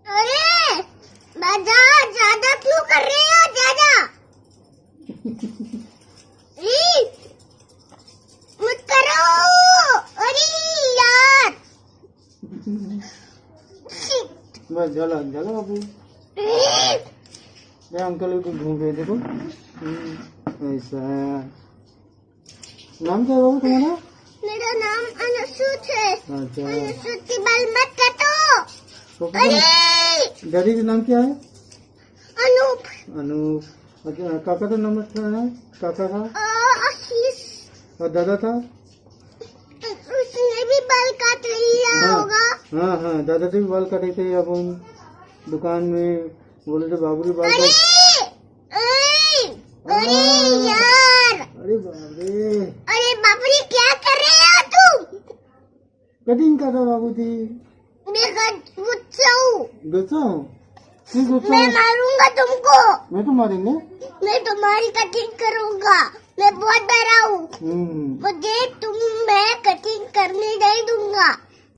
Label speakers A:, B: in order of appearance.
A: अरे ज्यादा क्यों कर रहे हो ज्यादा? मत करो। अरे यार
B: बस जला जला बाबू। ये अंकल को घूम रहे देखो। ऐसा नाम क्या है बाबू तुम्हारा?
A: मेरा नाम अनुसूत है।
B: अच्छा
A: अनुसूत की बाल मत काटो।
B: तो
A: अरे
B: डैडी का नाम क्या है?
A: अनूप।
B: अनूप। अच्छा काका का नाम क्या है? काका का
A: आशीष।
B: और दादा था?
A: उसने भी बाल काट लिया होगा।
B: हाँ हाँ दादा से भी बाल काटे थे अपन दुकान में। बोले थे बाबू के बाल
A: अरे यार।
B: अरे बाप रे।
A: अरे बाप रे क्या कर रहे हो तुम?
B: कटिंग कर रहा बाबू थी।
A: मैं गुस्सा हूँ।
B: गुस्सा हूँ? क्यों गुस्सा
A: मैं
B: हूँ?
A: मारूंगा तुमको।
B: मैं तो मारेंगे।
A: मैं तुम्हारी कटिंग करूंगा। मैं बहुत डरा हूँ। मुझे मैं कटिंग करने नहीं दूंगा।